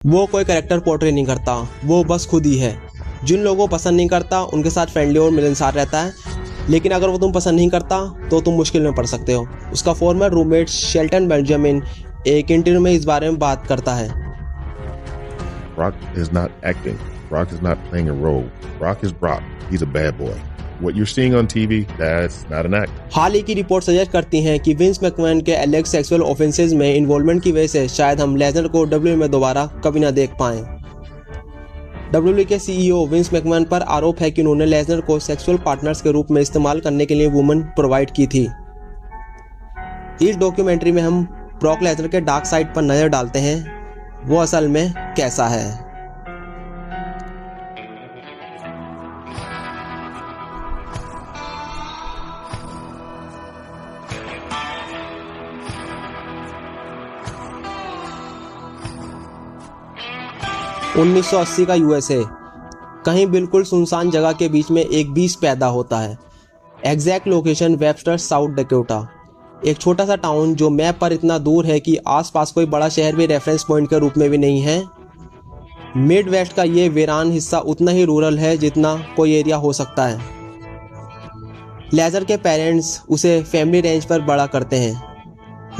वो कोई character portray नहीं करता, वो बस खुद ही है। जिन लोगों को पसंद नहीं करता उनके साथ फ्रेंडली और मिलनसार रहता है, लेकिन अगर वो तुम पसंद नहीं करता तो तुम मुश्किल में पड़ सकते हो। उसका फॉर्मर रूममेट शेल्टन बेंजामिन एक इंटरव्यू में इस बारे में बात करता है। Brock is not acting. Brock is not playing a role. Brock is Brock. He's a bad boy. What you're seeing on TV, that's not an act. हाल ही की report suggest करती हैं कि विंस मैकमैन के अलग सेक्सुअल ऑफेंसेस में involvement की वजह से शायद हम लेजनर को डब्ल्यूडब्ल्यूई में दोबारा कभी ना देख पाएं। डब्ल्यूडब्ल्यूई के सीईओ विंस मैकमैन पर आरोप है कि उन्होंने लेजनर को सेक्सुअल पार्टनर्स के रूप में इस्तेमाल करने के लिए वुमन प्रोवाइड की थी। इस डॉक्यूमेंट्री में हम ब्रॉक लेजनर के डार्क साइड पर नजर डालते हैं, वो असल में कैसा है। उन्नीस 1980 का यूएसए, कहीं बिल्कुल सुनसान जगह के बीच में एक बीच पैदा होता है। Exact location Webster, south Dakota, एक छोटा सा टाउन जो मैप पर इतना दूर है कि आसपास कोई बड़ा शहर भी रेफरेंस पॉइंट के रूप में भी नहीं है। मिड वेस्ट का ये वीरान हिस्सा उतना ही रूरल है जितना कोई एरिया हो सकता है। लेजर के पेरेंट्स उसे फैमिली रेंज पर बड़ा करते हैं।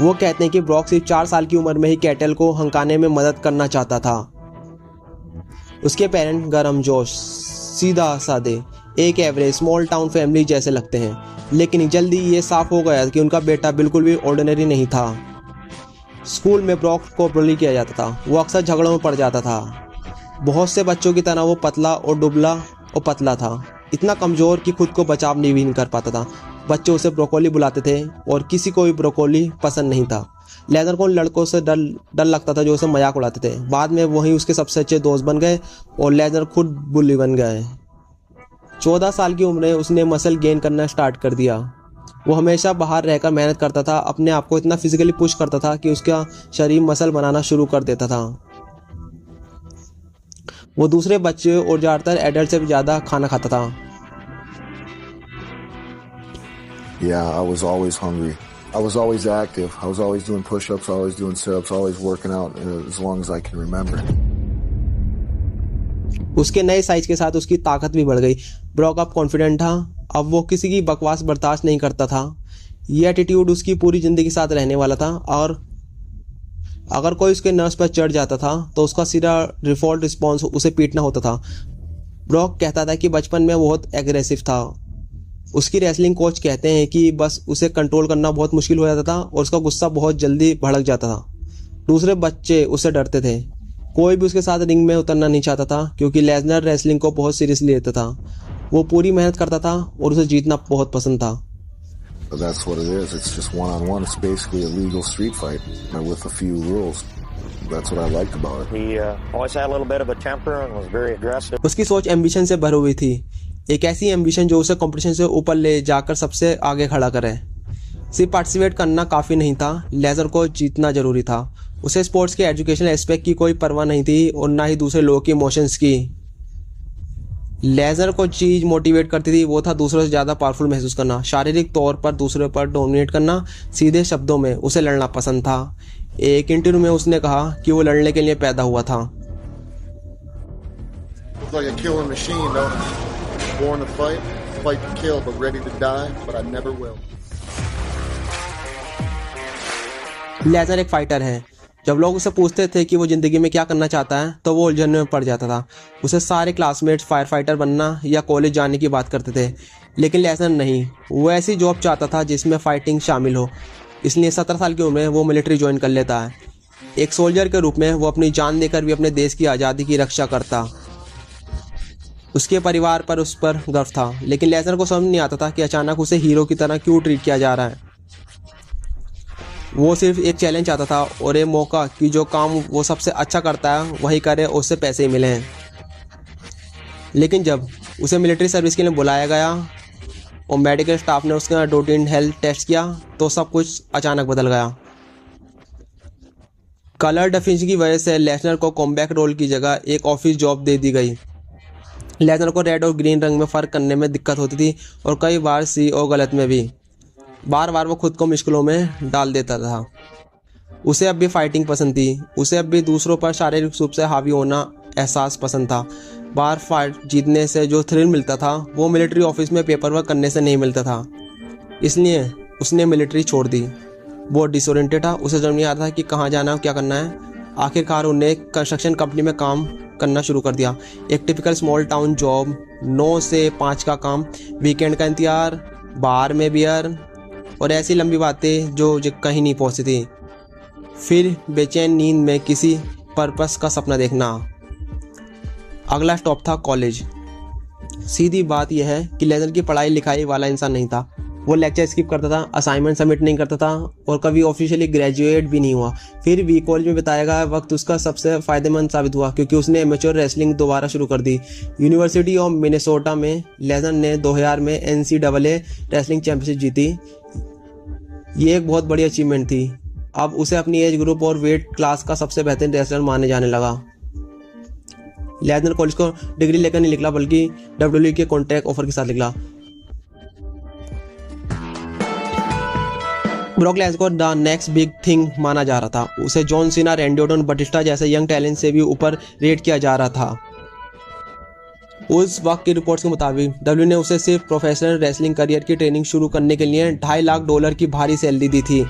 वो कहते हैं कि ब्रॉक सिर्फ 4 साल की उम्र में ही कैटल को हंकाने में मदद करना चाहता था। उसके पेरेंट गरम जोश, सीधा सादे, एक एवरेज स्मॉल टाउन फैमिली जैसे लगते हैं, लेकिन जल्दी ये साफ हो गया कि उनका बेटा बिल्कुल भी ऑर्डिनरी नहीं था। स्कूल में ब्रॉक को बुली किया जाता था, वो अक्सर झगड़ों में पड़ जाता था। बहुत से बच्चों की तरह वो पतला और दुबला और पतला था, इतना कमज़ोर कि खुद को बचाव भी नहीं कर पाता था। बच्चे उसे ब्रोकोली बुलाते थे और किसी को भी ब्रोकोली पसंद नहीं था। लेजर को उन लड़कों से डर लगता था जो उसे मजाक उड़ाते थे। बाद में वही उसके सबसे अच्छे दोस्त बन गए और लेजर खुद बुली बन गए। 14 साल की उम्र में उसने मसल गेन करना स्टार्ट कर दिया। वो हमेशा बाहर रहकर मेहनत करता था, अपने आप को इतना फिजिकली पुश करता था कि उसका शरीर मसल बनाना शुरू कर देता था। वो दूसरे बच्चे और ज़्यादातर एडल्ट से भी ज़्यादा खाना खाता था। Yeah, I was always hungry. I was always active. I was always doing push-ups, always doing sit-ups, always working out as long as I can remember. उसके नए साइज के साथ उसकी ताकत भी बढ़ गई। ब्रॉक अब कॉन्फिडेंट था, अब वो किसी की बकवास बर्दाश्त नहीं करता था। ये एटीट्यूड उसकी पूरी ज़िंदगी के साथ रहने वाला था और अगर कोई उसके नर्व्स पर चढ़ जाता था तो उसका सीधा डिफॉल्ट रिस्पॉन्स उसे पीटना होता था। ब्रॉक कहता था कि बचपन में बहुत एग्रेसिव था। उसकी रेसलिंग कोच कहते हैं कि बस उसे कंट्रोल करना बहुत मुश्किल हो जाता था और उसका गुस्सा बहुत जल्दी भड़क जाता था। दूसरे बच्चे उससे डरते थे, कोई भी उसके साथ रिंग में उतरना नहीं चाहता था क्योंकि लेजनर रेसलिंग को बहुत सीरियसली लेता था। वो पूरी मेहनत करता था और उसे जीतना बहुत पसंद था। That's what it is. It's just one-on-one. It's basically a legal street fight with a few rules. That's what I liked about it. He always had a little bit of a temper and was very aggressive. उसकी सोच ambition से भरी हुई थी, एक ऐसी ambition जो उसे कंपटीशन से ऊपर ले जाकर सबसे आगे खड़ा करे। सिर्फ पार्टिसिपेट करना काफ़ी नहीं था, लेजर को जीतना जरूरी था। उसे स्पोर्ट्स के एजुकेशनल एस्पेक्ट की कोई परवाह नहीं थी और ना ही दूसरे लोगों की इमोशंस की। लेजर को चीज़ मोटिवेट करती थी, वो था दूसरों से ज़्यादा पावरफुल महसूस करना, शारीरिक तौर पर दूसरे पर डोमिनेट करना। सीधे शब्दों में उसे लड़ना पसंद था। एक इंटरव्यू में उसने कहा कि वो लड़ने के लिए पैदा हुआ था। Born to fight, fight to kill, but ready to die, but I never will. Lesnar एक फाइटर है। जब लोग उसे पूछते थे कि वो ज़िंदगी में क्या करना चाहता है तो वो उलझन में पड़ जाता था। उसे सारे क्लासमेट्स फायर फाइटर बनना या कॉलेज जाने की बात करते थे, लेकिन लेजर नहीं, वो ऐसी जॉब चाहता था जिसमें फाइटिंग शामिल हो। इसलिए 17 साल की उम्र में वो मिलिट्री ज्वाइन कर लेता है। एक सोल्जर के रूप में वो अपनी जान देकर भी अपने देश की आज़ादी की रक्षा करता। उसके परिवार पर उस पर गर्व था, लेकिन लेजर को समझ नहीं आता था कि अचानक उसे हीरो की तरह क्यों ट्रीट किया जा रहा है। वो सिर्फ एक चैलेंज चाहता था और एक मौका कि जो काम वो सबसे अच्छा करता है वही करे और उससे पैसे ही मिले हैं। लेकिन जब उसे मिलिट्री सर्विस के लिए बुलाया गया और मेडिकल स्टाफ ने उसका रूटीन हेल्थ टेस्ट किया तो सब कुछ अचानक बदल गया। कलर डिफरेंस की वजह से लेजर को कॉम्बैट रोल की जगह एक ऑफिस जॉब दे दी गई। लेजर को रेड और ग्रीन रंग में फ़र्क करने में दिक्कत होती थी और कई बार सी और गलत में भी। बार बार वो खुद को मुश्किलों में डाल देता था। उसे अब भी फाइटिंग पसंद थी, उसे अब भी दूसरों पर शारीरिक रूप से हावी होना एहसास पसंद था। बार फाइट जीतने से जो थ्रिल मिलता था वो मिलिट्री ऑफिस में पेपर वर्क करने से नहीं मिलता था। इसलिए उसने मिलिट्री छोड़ दी। वो डिसोरिएंटेड था, उसे समझ नहीं आता था कि कहाँ जाना है, क्या करना है। आखिरकार उन्हें एक कंस्ट्रक्शन कंपनी में काम करना शुरू कर दिया। एक टिपिकल स्मॉल टाउन जॉब, 9 से 5 का काम, वीकेंड का इंतजार, बार में बियर और ऐसी लंबी बातें जो कहीं नहीं पहुंचती थी। फिर बेचैन नींद में किसी पर्पस का सपना देखना। अगला स्टॉप था कॉलेज। सीधी बात यह है कि लेजर की पढ़ाई लिखाई वाला इंसान नहीं था। वो लेक्चर स्किप करता था, असाइनमेंट सबमिट नहीं करता था और कभी ऑफिशियली ग्रेजुएट भी नहीं हुआ। फिर भी कॉलेज में बिताया गया वक्त उसका सबसे फ़ायदेमंद साबित हुआ क्योंकि उसने एमेच्योर रेसलिंग दोबारा शुरू कर दी। यूनिवर्सिटी ऑफ मिनेसोटा में लेजर ने 2000 में NCAA रेसलिंग चैंपियनशिप जीती। ये एक बहुत बड़ी अचीवमेंट थी। अब उसे अपनी एज ग्रुप और वेट क्लास का सबसे बेहतरीन रेसलर माने जाने लगा। लेजर कॉलेज को डिग्री लेकर नहीं निकला बल्कि WWE के कॉन्ट्रैक्ट ऑफर के साथ निकला। ब्रॉक लेसनर को द नेक्स्ट बिग थिंग माना जा रहा था। उसे John Cena, Randy Orton, Batista जैसे यंग टैलेंट से भी ऊपर रेट किया जा रहा था। उस वक्त की रिपोर्ट्स के मुताबिक डब्ल्यू ने उसे सिर्फ प्रोफेशनल रेसलिंग करियर की ट्रेनिंग शुरू करने के लिए $2.5 लाख की भारी सैलरी दी थी।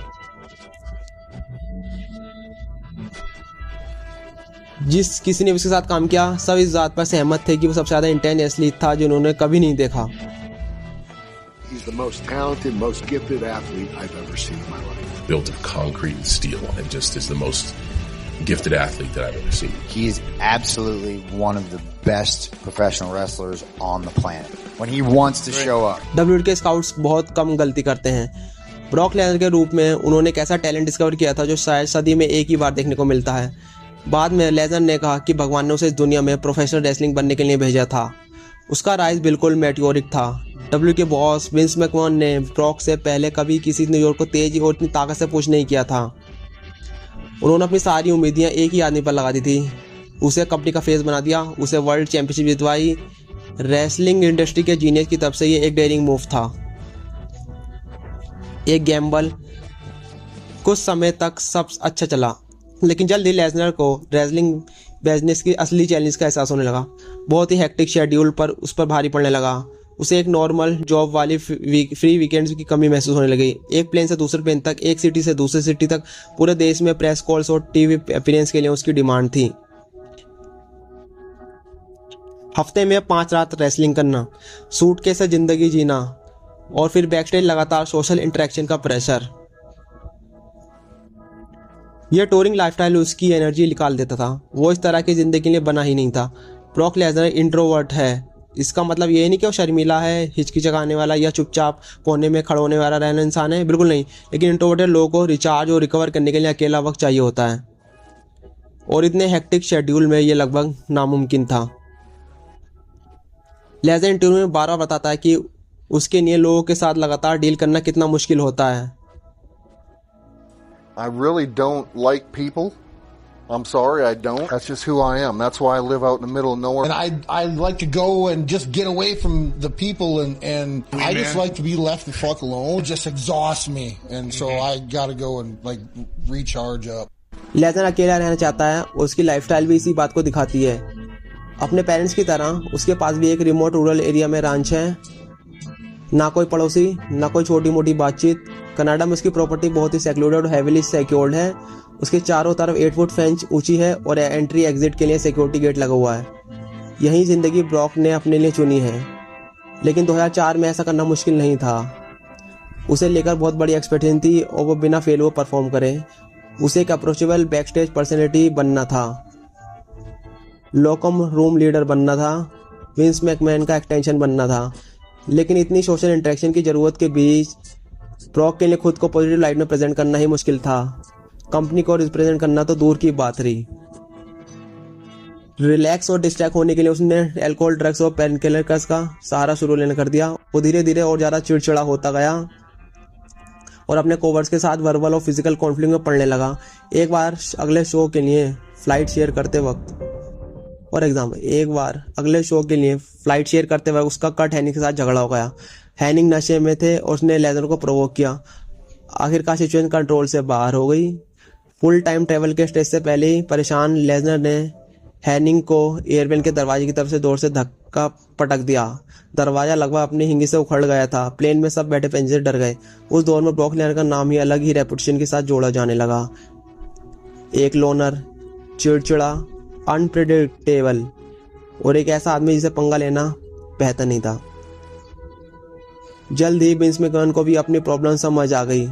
जिस किसी ने उसके साथ काम किया सब इस बात पर सहमत थे कि वो सबसे ज़्यादा इंटेंस एथलीट था जो उन्होंने कभी नहीं देखा। He's the most talented, most gifted athlete I've ever seen in my life. Built of concrete and steel and just is the most gifted athlete that I've ever seen. He is absolutely one of the best professional wrestlers on the planet. When he wants to show up. WWE के scouts बहुत कम गलती करते हैं। Brock Lesnar के रूप में उन्होंने एक ऐसा टैलेंट डिस्कवर किया था जो शायद सदी में एक ही बार देखने को मिलता है। बाद में लेसनर ने कहा कि भगवान ने उसे इस दुनिया में प्रोफेशनल रेसलिंग बनने के लिए भेजा था। उसका राइज बिल्कुल मेटियोरिक था। डब्ल्यू के बॉस विंस मैकमैन ने ब्रॉक से पहले कभी किसी न्यूयॉर्क को तेज और इतनी ताकत से पुश नहीं किया था। उन्होंने अपनी सारी उम्मीदें एक ही आदमी पर लगा दी थी। उसे कंपनी का फेस बना दिया, उसे वर्ल्ड चैंपियनशिप जितवाई। रेसलिंग इंडस्ट्री के जीनियस की तरफ से ये एक डेयरिंग मूव था, एक गैम्बल। कुछ समय तक सब अच्छा चला, लेकिन जल्द ही लेसनर को रेसलिंग बिजनेस की असली चैलेंज का एहसास होने लगा। बहुत ही हेक्टिक शेड्यूल पर उस पर भारी पड़ने लगा। उसे एक नॉर्मल जॉब वाली फ्री वीकेंड्स की कमी महसूस होने लगी। एक प्लेन से दूसरे प्लेन तक, एक सिटी से दूसरी सिटी तक, पूरे देश में प्रेस कॉल्स और टीवी अपीयरेंस के लिए उसकी डिमांड थी। हफ्ते में 5 रात रेसलिंग करना, सूटकेस से जिंदगी जीना और फिर बैकस्टेज लगातार सोशल इंटरेक्शन का प्रेशर। यह टूरिंग लाइफस्टाइल उसकी एनर्जी निकाल देता था। वो इस तरह की जिंदगी के लिए बना ही नहीं था। ब्रॉक लेसनर इंट्रोवर्ट है। इसका मतलब ये नहीं कि वो शर्मीला है, हिचकिचाने वाला या चुपचाप कोने में खड़े होने वाला रहना इंसान है, बिल्कुल नहीं। लेकिन इंट्रोवर्टेड लोगों को रिचार्ज और रिकवर करने के लिए अकेला वक्त चाहिए होता है और इतने हेक्टिक शेड्यूल में ये लगभग नामुमकिन था। लेसनर इंटरव्यू में बार बार बताता है कि उसके लिए लोगों के साथ लगातार डील करना कितना मुश्किल होता है। I really don't like people. I'm sorry, I don't. That's just who I am. That's why I live out in the middle of nowhere. And I like to go and just get away from the people and I just like to be left the fuck alone. It just exhausts me. And so I gotta go and like recharge up. Lesnar अकेला रहना चाहता है और उसकी lifestyle भी इसी बात को दिखाती है। अपने पेरेंट्स की तरह उसके पास भी एक रिमोट रूरल एरिया में रांच है। ना कोई पड़ोसी, ना कोई छोटी मोटी बातचीत। कनाडा में उसकी प्रॉपर्टी बहुत ही सेक्लूडेड और हेविली सिक्योर्ड है। उसके चारों तरफ 8 फुट फेंस ऊंची है और एंट्री एग्जिट के लिए सिक्योरिटी गेट लगा हुआ है। यही ज़िंदगी ब्रॉक ने अपने लिए चुनी है, लेकिन 2004 में ऐसा करना मुश्किल नहीं था। उसे लेकर बहुत बड़ी एक्सपेक्टेशन थी और वो बिना फेल हुए परफॉर्म करे। उसे एक अप्रोचेबल बैकस्टेज पर्सनैलिटी बनना था, लॉकम रूम लीडर बनना था, विंस मैकमैन का एक्सटेंशन बनना था। लेकिन इतनी सोशल इंटरेक्शन की ज़रूरत के बीच ब्रॉक के लिए खुद को पॉजिटिव लाइट में प्रेजेंट करना ही मुश्किल था। कंपनी को रिप्रेजेंट करना तो दूर की बात रही। रिलैक्स और डिस्ट्रैक्ट होने के लिए उसने अल्कोहल, ड्रग्स और पेनकिलर्स का सहारा शुरू लेना कर दिया। वो धीरे धीरे और ज़्यादा चिड़चिड़ा होता गया और अपने कोवर्स के साथ वर्बल और फिजिकल कॉन्फ्लिक्ट में पड़ने लगा। एक बार अगले शो के लिए फ्लाइट शेयर करते वक्त उसका कट हैनिंग के साथ झगड़ा हो गया। हैनिंग नशे में थे और उसने लेसनर को प्रोवोक किया। आखिरकार सिचुएशन कंट्रोल से बाहर हो गई। फुल टाइम ट्रेवल के स्टेज से पहले ही परेशान लेजनर ने हैनिंग को एयरप्लेन के दरवाजे की तरफ से जोर से धक्का पटक दिया। दरवाजा लगभग अपनी हिंगी से उखड़ गया था। प्लेन में सब बैठे पैसेंजर डर गए। उस दौर में ब्रॉक लेसनर का नाम ही अलग ही रेपुटेशन के साथ जोड़ा जाने लगा। एक लोनर, चिड़चिड़ा, अनप्रेडिक्टेबल और एक ऐसा आदमी जिसे पंगा लेना बेहतर नहीं था। जल्द ही विंस मैकमैन को भी अपनी प्रॉब्लम समझ आ गई।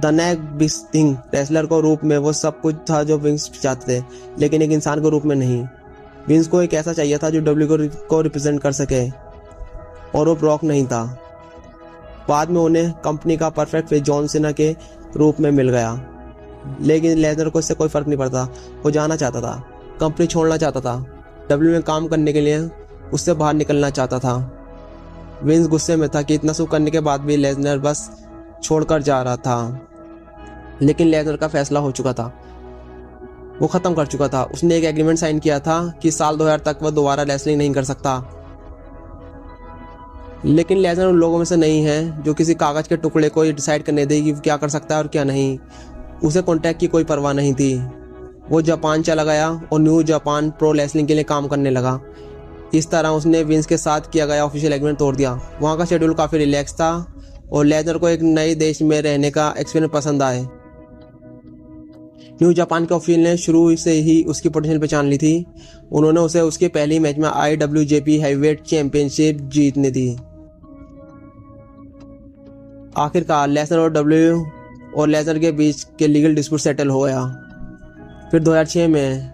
The next big thing wrestler को रूप में वो सब कुछ था जो विंस चाहते थे, लेकिन एक इंसान के रूप में नहीं। विंस को एक ऐसा चाहिए था जो डब्ल्यू को रिप्रेजेंट कर सके, और वो ब्रॉक नहीं था। बाद में उन्हें कंपनी का परफेक्ट फेस जॉन सीना के रूप में मिल गया, लेकिन लेसनर को इससे कोई फर्क नहीं पड़ता। वो जाना चाहता था, कंपनी छोड़ना चाहता था, डब्ल्यू में काम करने के लिए उससे बाहर निकलना चाहता था। विंस गुस्से में था कि इतना सब करने के बाद भी लेसनर बस छोड़कर जा रहा था, लेकिन लेसनर का फैसला हो चुका था, वो खत्म कर चुका था। उसने एक एग्रीमेंट साइन किया था कि साल 2000 तक वह दोबारा रेसलिंग नहीं कर सकता। लेकिन लेसनर उन लोगों में से नहीं है जो किसी कागज के टुकड़े को डिसाइड करने दे कि क्या कर सकता है और क्या नहीं। उसे कॉन्ट्रैक्ट की कोई परवाह नहीं थी। वो जापान चला गया और न्यू जापान प्रो रेसलिंग के लिए काम करने लगा। इस तरह उसने विंस के साथ किया गया ऑफिशियल एग्रीमेंट तोड़ दिया। वहाँ का शेड्यूल काफ़ी रिलैक्स था और लेसनर को एक नए देश में रहने का एक्सपीरियंस पसंद आए। न्यू जापान के ऑफिशियल ने शुरू से ही उसकी पोटेंशियल पहचान ली थी। उन्होंने उसे उसके पहली मैच में IWGP हैवीवेट चैंपियनशिप जीतने दी। आखिरकार लेसनर और डब्ल्यू और लेसनर के बीच के लीगल डिस्प्यूट सेटल हो गया। फिर 2006 में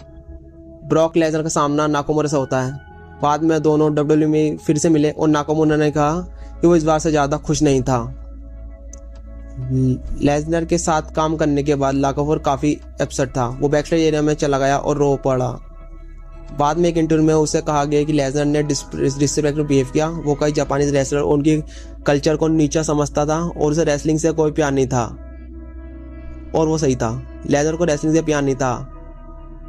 ब्रॉक लेसनर का सामना नाकामुरा से होता है। बाद में दोनों डब्ल्यू में फिर से मिले और नाकामुरा ने कहा कि वो इस बार से ज़्यादा खुश नहीं था। लेसनर के साथ काम करने के बाद नाकामुरा काफ़ी अपसेट था। वो बैकस्टेज एरिया में चला गया और रो पड़ा। बाद में एक इंटरव्यू में उसे कहा गया कि लेसनर ने डिसरिस्पेक्टफुल बिहेव किया। वो कई जापानी रेसलर उनकी कल्चर को नीचा समझता था और उसे रेसलिंग से कोई प्यार नहीं था। और वो सही था, लेसनर को रेसलिंग से प्यार नहीं था,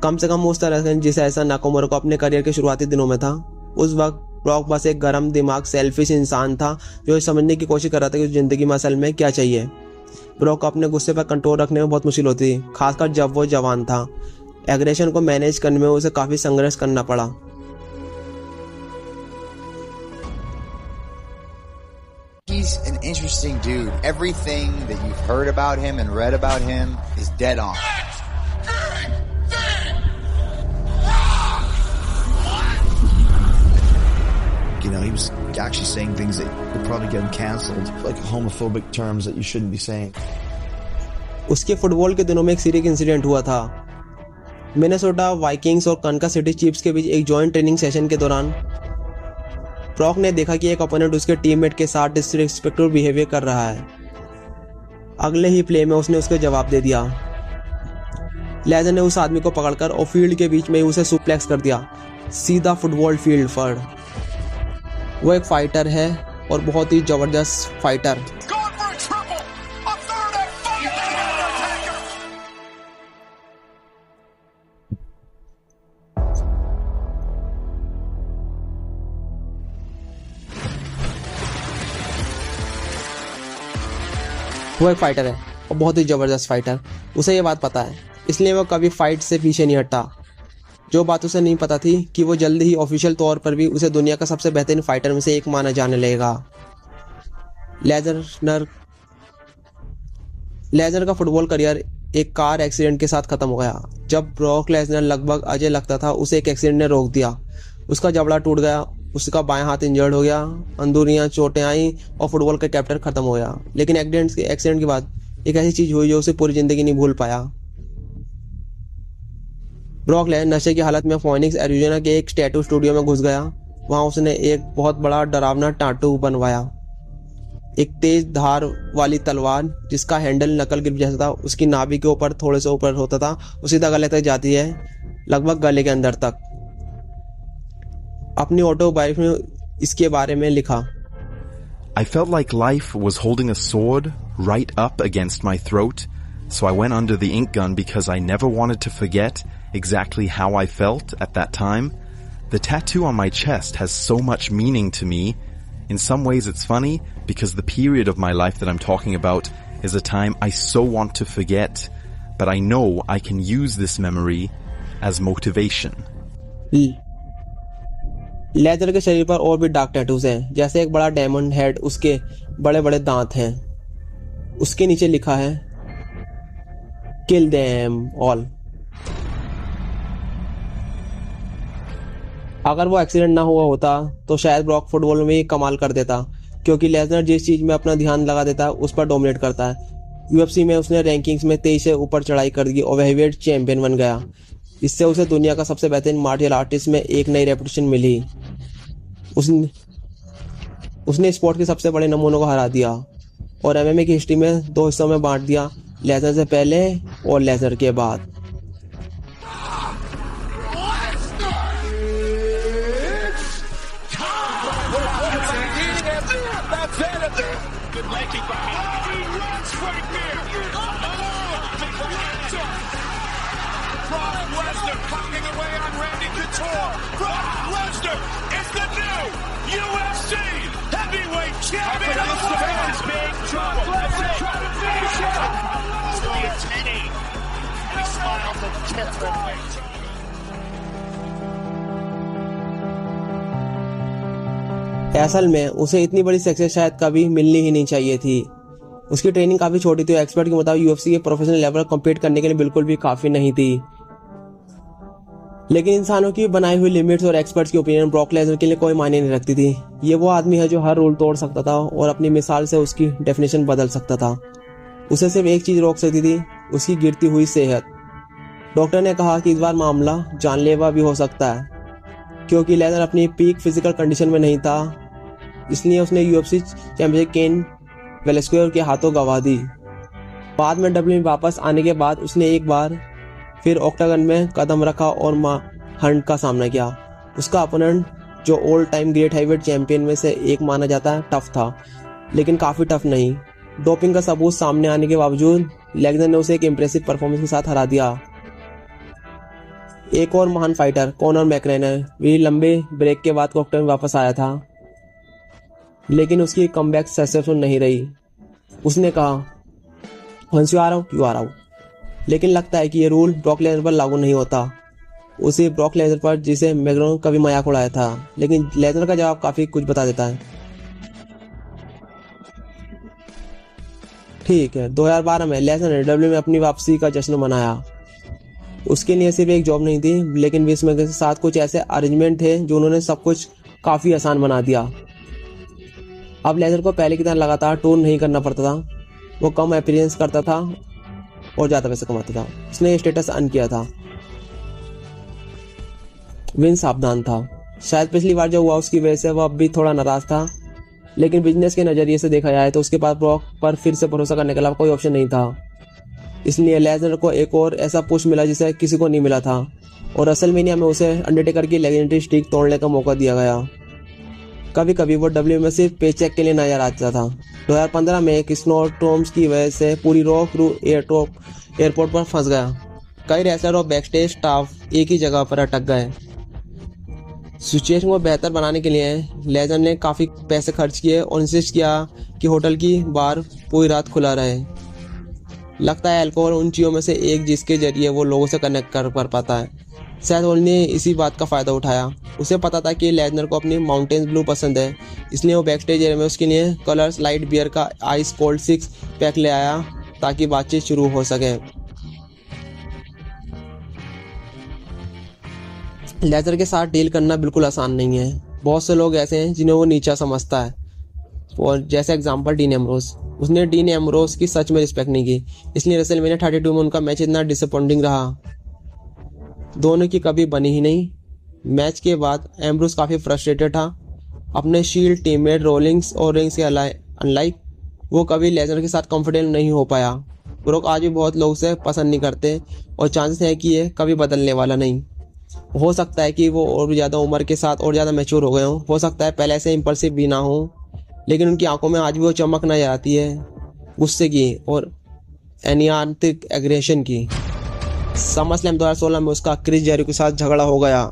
कम से कम उस तरह से जिसे ऐसा नाकामुरा को अपने करियर के शुरुआती दिनों में था। उस वक्त ब्रॉक बस एक गर्म दिमाग सेल्फिश इंसान था जो समझने की कोशिश कर रहा था कि जिंदगी में असल में क्या चाहिए। ब्रॉक को अपने गुस्से पर कंट्रोल रखने में बहुत मुश्किल होती थी, खासकर जब वो जवान था। एग्रेशन को मैनेज करने में उसे काफ़ी संघर्ष करना पड़ा। He's an interesting dude. Everything that you've heard about him and read about him is dead on. You know, he was actually saying things that would probably get him canceled, like homophobic terms that you shouldn't be saying. उसके football के दिनों में एक serious incident हुआ था। Minnesota Vikings और कनका city chiefs के बीच एक जॉइंट ट्रेनिंग सेशन के दौरान ब्रॉक ने देखा कि एक ओपोनेंट उसके टीममेट के साथ डिसरिस्पेक्टफुल बिहेवियर कर रहा है। अगले ही प्ले में उसने उसके जवाब दे दिया। लेसनर ने उस आदमी को पकड़कर और फील्ड के बीच में ही उसे सुप्लेक्स कर दिया, सीधा फुटबॉल फील्ड पर। वो एक फाइटर है और बहुत ही जबरदस्त फाइटर। वो एक फाइटर है और बहुत ही ज़बरदस्त फाइटर। उसे ये बात पता है, इसलिए वो कभी फाइट से पीछे नहीं हटता। जो बात उसे नहीं पता थी कि वो जल्द ही ऑफिशियल तौर पर भी उसे दुनिया का सबसे बेहतरीन फाइटर में से एक माना जाने लगेगा। लेसनर का फुटबॉल करियर एक कार एक्सीडेंट के साथ खत्म हो गया। जब ब्रॉक लेसनर लगभग अजय लगता था, उसे एक एक्सीडेंट ने रोक दिया। उसका जबड़ा टूट गया, उसका बायां हाथ इंजर्ड हो गया, अंदरूनियां चोटें आई और फुटबॉल का कैप्टन खत्म हो गया। लेकिन एक्सीडेंट के बाद एक ऐसी चीज हुई जो उसे पूरी जिंदगी नहीं भूल पाया। ब्रॉक लेसनर नशे की हालत में फोनिक्स एरिजोना के एक टैटू स्टूडियो में घुस गया। वहां उसने एक बहुत बड़ा डरावना टैटू बनवाया, एक तेज धार वाली तलवार जिसका हैंडल नकल ग्रिप जैसा था। उसकी नाभि के ऊपर थोड़े से ऊपर होता था, वो सीधा गले तक जाती है, लगभग गले के अंदर तक। अपनी ऑटोबायोग्राफी में इसके बारे में लिखा, I felt like life was holding a sword right up against my throat, so I went under the ink gun because I never wanted to forget exactly how I felt at that time. The tattoo on my chest has so much meaning to me. In some ways it's funny because the period of my life that I'm talking about is a time I so want to forget, but I know I can use this memory as motivation. Lesnar के शरीर पर और भी dark tattoos हैं, जैसे एक बड़ा diamond head, उसके बड़े बड़े दांत हैं। उसके नीचे लिखा है किल देम ऑल। अगर वो एक्सीडेंट ना हुआ होता तो शायद ब्रॉक फुटबॉल में ही कमाल कर देता, क्योंकि लेसनर जिस चीज में अपना ध्यान लगा देता है उस पर डोमिनेट करता है। यूएफसी में उसने रैंकिंग्स में 23 से ऊपर चढ़ाई कर दी और हेवीवेट चैंपियन बन गया। इससे उसे दुनिया का सबसे बेहतरीन मार्शल आर्टिस्ट में एक नई रेपुटेशन मिली। उसने स्पोर्ट के सबसे बड़े नमूनों को हरा दिया और एमएमए की हिस्ट्री में 2 हिस्सों में बांट दिया, लेजर से पहले और लेजर के बाद। असल में उसे इतनी बड़ी सक्सेस शायद कभी मिलनी ही नहीं चाहिए थी। उसकी ट्रेनिंग काफी छोटी थी और एक्सपर्ट के मुताबिक यूएफसी के प्रोफेशनल लेवल कम्पीट करने के लिए बिल्कुल भी काफी नहीं थी। लेकिन इंसानों की बनाई हुई लिमिट्स और एक्सपर्ट्स की ओपिनियन ब्रॉक लेसनर के लिए कोई मायने नहीं रखती थी। ये वो आदमी है जो हर रूल तोड़ सकता था और अपनी मिसाल से उसकी डेफिनेशन बदल सकता था। उसे सिर्फ एक चीज रोक सकती थी, उसकी गिरती हुई सेहत। डॉक्टर ने कहा कि इस बार मामला जानलेवा भी हो सकता है, क्योंकि लेसनर अपनी पीक फिजिकल कंडीशन में नहीं था। इसलिए उसने यूएफसी चैंपियन केन वेलेस्केवर के हाथों गंवा दी। बाद में डब्ल्यू में वापस आने के बाद उसने एक बार फिर ऑक्टागन में कदम रखा और हंट का सामना किया। उसका अपोनेंट, जो all time great heavyweight champion में से एक माना जाता है, टफ था, लेकिन काफी टफ नहीं। डोपिंग का सबूत सामने आने के बावजूद लेगनर ने उसे एक इंप्रेसिव परफॉर्मेंस के साथ हरा दिया। एक और महान फाइटर कॉनर मैकग्रेगर भी लंबे ब्रेक के बाद ऑक्टागन में वापस आया था, लेकिन उसकी कमबैक सक्सेसफुल नहीं रही। उसने कहा once you are out you are out, लेकिन लगता है कि ये रूल ब्रॉक लेसनर पर लागू नहीं होता। उसी ब्रॉक लेसनर पर जिसे मैकग्रेगर कभी मजाक उड़ाया था, लेकिन लेसनर का जवाब काफी कुछ बता देता है। ठीक है, 2012 में लेसनर ने डब्ल्यू में अपनी वापसी का जश्न मनाया। उसके लिए सिर्फ एक जॉब नहीं थी, लेकिन विंस मैकमैन के साथ कुछ ऐसे अरेंजमेंट थे जो उन्होंने सब कुछ काफी आसान बना दिया। अब लेसनर को पहले की तरह लगातार टूर नहीं करना पड़ता था। वो कम अपीयरेंस करता था और ज्यादा पैसे कमाता था। उसने ये स्टेटस अर्न किया था। विंस सावधान था। शायद पिछली बार जो हुआ उसकी वजह से वो अब भी थोड़ा नाराज था, लेकिन बिजनेस के नजरिए से देखा जाए तो उसके पास ब्रॉक पर फिर से भरोसा करने के अलावा कोई ऑप्शन नहीं था। इसलिए लेसनर को एक और ऐसा पुश मिला जिसे किसी को नहीं मिला था, और रेसलमेनिया में उसे अंडरटेकर की लेजेंडरी स्ट्रीक तोड़ने का मौका दिया गया। कभी कभी वो डब्ल्यू में सिर्फ पेचेक के लिए नजर आता था। 2015 में एक स्नोस्टॉर्म्स की वजह से पूरी रॉ क्रू एयरपोर्ट पर फंस गया। कई रेसलर और बैकस्टेज स्टाफ एक ही जगह पर अटक गए। सिचुएशन को बेहतर बनाने के लिए लेसनर ने काफी पैसे खर्च किए और इंसिस्ट किया कि होटल की बार पूरी रात खुला रहे। लगता है अल्कोहल उन चीजों में से एक जिसके जरिए वो लोगों से कनेक्ट कर पाता है। शायद उन्होंने इसी बात का फायदा उठाया। उसे पता था कि लेसनर को अपनी माउंटेन्स ब्लू पसंद है, इसलिए वो बैकस्टेज एरिया में उसके लिए कलर्स लाइट बियर का आइस कोल्ड 6 पैक ले आया ताकि बातचीत शुरू हो सके। लेसनर के साथ डील करना बिल्कुल आसान नहीं है। बहुत से लोग ऐसे हैं जिन्हें वो नीचा समझता है, और जैसे एग्जांपल डीन एम्ब्रोस। उसने डीन एम्ब्रोस की सच में रिस्पेक्ट नहीं की, इसलिए रेसलमेनिया 32 में उनका मैच इतना डिसअपॉइंटिंग रहा। दोनों की कभी बनी ही नहीं। मैच के बाद एम्ब्रोस काफ़ी फ्रस्ट्रेटेड था। अपने शील्ड टीममेट रोलिंग्स और रिंग्स के अनलाइक वो कभी लेसनर के साथ कंफर्टेबल नहीं हो पाया। ब्रॉक आज भी बहुत लोग से पसंद नहीं करते और चांसेस है कि ये कभी बदलने वाला नहीं। हो सकता है कि वो और भी ज़्यादा उम्र के साथ और ज़्यादा मैच्योर हो गए हों। हो सकता है पहले से इम्पल्सिव भी ना हो, लेकिन उनकी आंखों में आज भी वो चमक नजर आती है, गुस्से की और एनियांतिक एग्रेशन की। समरस्लैम 2016 में उसका क्रिस जेरिको के साथ झगड़ा हो गया।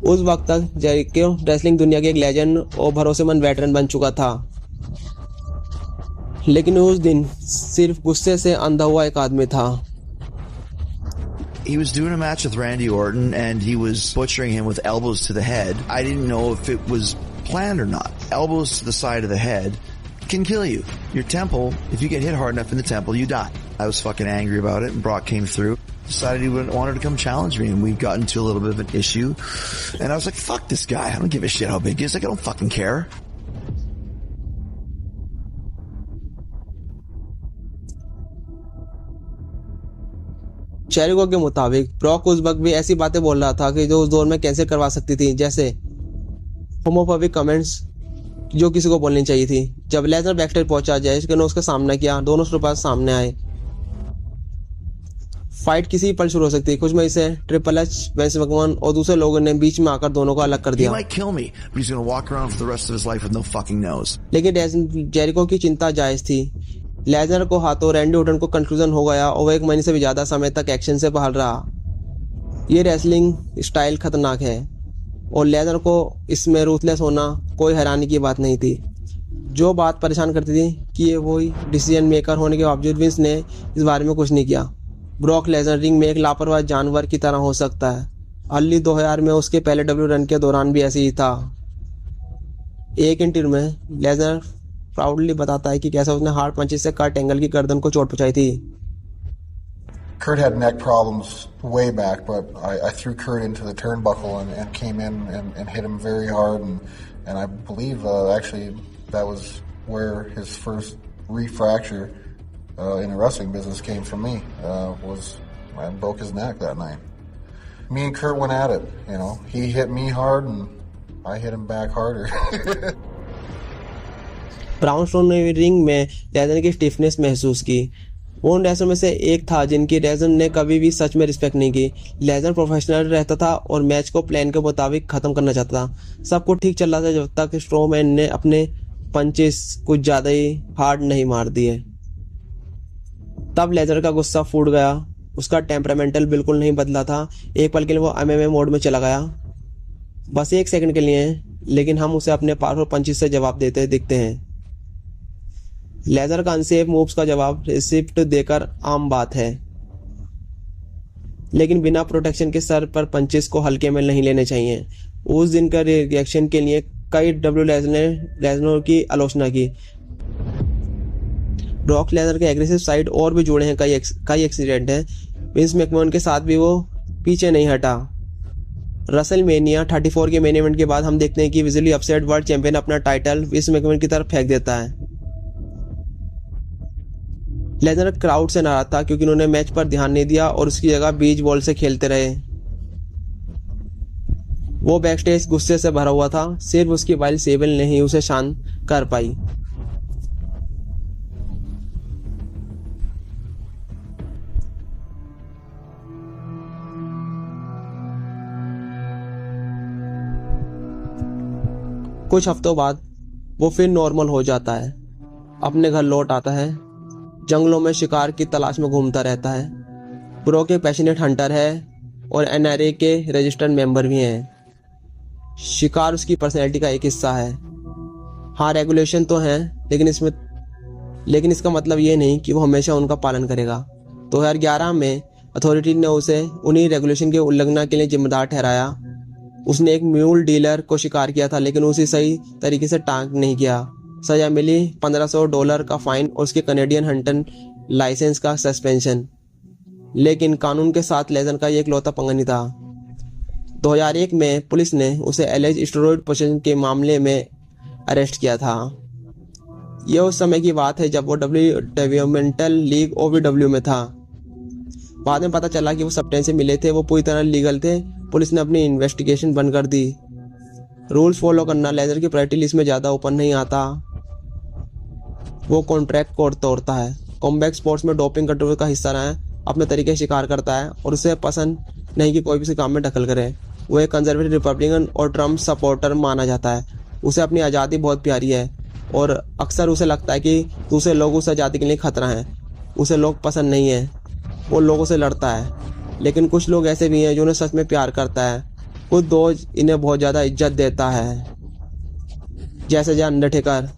उस वक्त तक जेरिको रेसलिंग दुनिया के एक लेजेंड और भरोसेमंद वेटरन बन चुका था। लेकिन उस दिन सिर्फ गुस्से से अंधा हुआ एक आदमी था। He was doing a match with Randy Orton and he was butchering him with elbows to the head. I didn't know if it was planned or not. Elbows to the side of the head can kill you. Your temple, if you get hit hard enough in the temple, you die. I was fucking angry about it and Brock came through. Decided he wanted to come challenge me and we got into a little bit of an issue. And I was like, fuck this guy. I don't give a shit how big he is. Like, I don't fucking care. Jericho के मुताबिक Brock उस वक्त भी ऐसी बातें बोल रहा था कि जो उस दौर में कैंसिल करवा सकती थी, जैसे होमोफोबिक कमेंट्स जो किसी को बोलनी चाहिए थी। जब लेसनर बैकस्टेज पहुंचा, जेरिको ने उसका सामना किया, दोनों सुपरस्टार सामने आए। फाइट किसी पल शुरू हो सकती है। कुछ में इसे ट्रिपल एच, विंस मैकमैन और दूसरे लोगों ने बीच में आकर दोनों को अलग कर दिया। लेकिन जेरिको की चिंता जायज थी। लेसनर को हाथों रैंडी ऑर्टन को कंफ्यूजन हो गया और वो 1 महीने से भी ज्यादा समय तक एक्शन से बाहर रहा। ये रेसलिंग स्टाइल खतरनाक है और लेसनर को इसमें रूथलेस होना कोई हैरानी की बात नहीं थी। जो बात परेशान करती थी कि ये वही डिसीजन मेकर होने के बावजूद विंस ने इस बारे में कुछ नहीं किया। ब्रॉक लेसनर रिंग में एक लापरवाह जानवर की तरह हो सकता है। अर्ली 2000 में उसके पहले डब्ल्यू रन के दौरान भी ऐसे ही था। एक इंटरव्यू में लेसनर प्राउडली बताता है कि कैसे उसने हार्ड पंचेस से कर्ट एंगल की गर्दन को चोट पहुंचाई थी। Kurt had neck problems way back, but I threw Kurt into the turnbuckle and came in and hit him very hard, and I believe actually that was where his first refracture in the wrestling business came from me. Was I broke his neck that night. Me and Kurt went at it. You know, he hit me hard and I hit him back harder. Brown stone ने ring में Lesnar की stiffness महसूस की। वो उन wrestler में से एक था जिनकी लेसनर ने कभी भी सच में रिस्पेक्ट नहीं की। लेसनर प्रोफेशनल रहता था और मैच को प्लान के मुताबिक खत्म करना चाहता था। सब कुछ ठीक चल रहा था जब तक स्ट्रोमैन ने अपने पंचेस कुछ ज्यादा ही हार्ड नहीं मार दिए। तब लेसनर का गुस्सा फूट गया। उसका टेम्परामेंटल बिल्कुल नहीं बदला था। एक पल के लिए वो MMA मोड में चला गया, बस 1 सेकंड के लिए, लेकिन हम उसे अपने पावरफुल पंचेस से जवाब देते दिखते हैं। लेसनर का अनसेफ मूव्स का जवाब रिसिप्ट देकर आम बात है, लेकिन बिना प्रोटेक्शन के सर पर पंचेस को हल्के में नहीं लेने चाहिए। उस दिन का रिएक्शन के लिए कई लेसनर की आलोचना की। ब्रॉक लेसनर के एग्रेसिव साइड और भी जुड़े हैं, कई एक्सीडेंट हैं। विंस मैकमैन के साथ भी वो पीछे नहीं हटा। रेसलमेनिया 34 के मेन इवेंट के बाद हम देखते हैं कि विजुअली अपसेट वर्ल्ड चैंपियन अपना टाइटल विंस मैकमैन की तरफ फेंक देता है। लेसनर क्राउड से नाराज था क्योंकि उन्होंने मैच पर ध्यान नहीं दिया और उसकी जगह बीच बॉल से खेलते रहे। वो बैकस्टेज गुस्से से भरा हुआ था। सिर्फ उसकी वाइल्ड सेबल नहीं उसे शांत कर पाई। कुछ हफ्तों बाद वो फिर नॉर्मल हो जाता है, अपने घर लौट आता है, जंगलों में शिकार की तलाश में घूमता रहता है। ब्रॉक एक पैशनेट हंटर है और NRA के रजिस्टर्ड मेंबर भी हैं। शिकार उसकी पर्सनैलिटी का एक हिस्सा है। हाँ, रेगुलेशन तो हैं, लेकिन इसका मतलब ये नहीं कि वो हमेशा उनका पालन करेगा। 2011 में अथॉरिटी ने उसे उन्हीं रेगुलेशन के उल्लंघना के लिए जिम्मेदार ठहराया। उसने एक म्यूल डीलर को शिकार किया था, लेकिन उसे सही तरीके से टांग नहीं किया। सजा मिली $1500 का फाइन और उसके कनेडियन हंटर लाइसेंस का सस्पेंशन। लेकिन कानून के साथ लेसनर का ये इकलौता पंगा नहीं था। 2001 में पुलिस ने उसे एलेज स्टेरॉयड पोजेशन के मामले में अरेस्ट किया था। यह उस समय की बात है जब वो डेवलपमेंटल लीग OVW में था। बाद में पता चला कि वो सब्सटेंस से मिले थे, वो पूरी तरह लीगल थे। पुलिस ने अपनी इन्वेस्टिगेशन बंद कर दी। रूल्स फॉलो करना लेसनर की प्रायोरिटी लिस्ट में ज़्यादा ऊपर नहीं आता। वो कॉन्ट्रैक्ट को तोड़ता है, कॉम्बैट स्पोर्ट्स में डोपिंग कंट्रोल का हिस्सा रहा है, अपने तरीके से शिकार करता है और उसे पसंद नहीं कि कोई भी काम में दखल करे। वो एक कंजर्वेटिव रिपब्लिकन और ट्रम्प सपोर्टर माना जाता है। उसे अपनी आज़ादी बहुत प्यारी है और अक्सर उसे लगता है कि दूसरे लोग उस आज़ादी के लिए खतरा हैं। उसे लोग पसंद नहीं है, वो लोगों से लड़ता है। लेकिन कुछ लोग ऐसे भी हैं जो उन्हें सच में प्यार करता है। कुछ दोस्त इन्हें बहुत ज़्यादा इज्जत देता है, जैसे अंडरटेकर।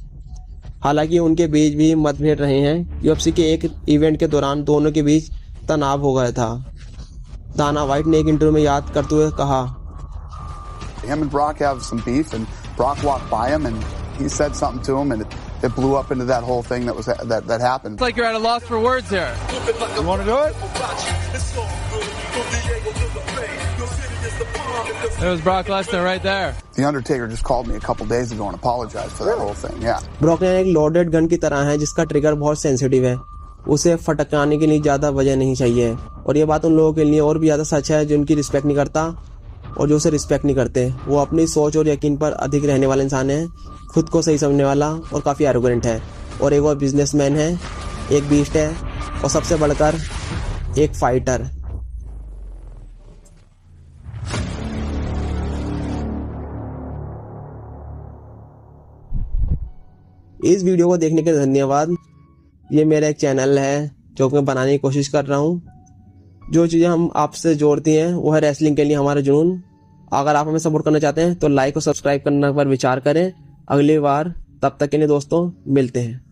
हालांकि उनके बीच भी मतभेद रहे हैं। यूएफसी के एक इवेंट के दौरान दोनों के बीच तनाव हो गया था। दाना व्हाइट ने एक इंटरव्यू में याद करते हुए कहा, Him and Brock have some beef, and Brock walked by him and he said something to him, and it blew up into that whole thing that happened. It's like you're at a loss for words here. You want to do it? It was Brock Lesnar right there. The Undertaker just called me a couple days ago and apologized for that whole thing. Yeah. Brock एक loaded gun की तरह है जिसका trigger बहुत sensitive है। उसे फटकाने के लिए ज्यादा वजह नहीं चाहिए। और ये बात उन लोगों के लिए और भी ज्यादा सच है जो उनकी रिस्पेक्ट नहीं करता और जो उसे रिस्पेक्ट नहीं करते। वो अपनी सोच और यकीन पर अधिक रहने वाला इंसान है, खुद को सही समझने वाला और काफ़ी एरोगेंट है। और एक और बिजनेसमैन है, एक बीस्ट है और सबसे बढ़कर एक फाइटर। इस वीडियो को देखने के लिए धन्यवाद। ये मेरा एक चैनल है जो मैं बनाने की कोशिश कर रहा हूँ। जो चीज़ें हम आपसे जोड़ती हैं वो है रेसलिंग के लिए हमारा जुनून। अगर आप हमें सपोर्ट करना चाहते हैं तो लाइक और सब्सक्राइब करने पर विचार करें। अगली बार, तब तक के लिए दोस्तों, मिलते हैं।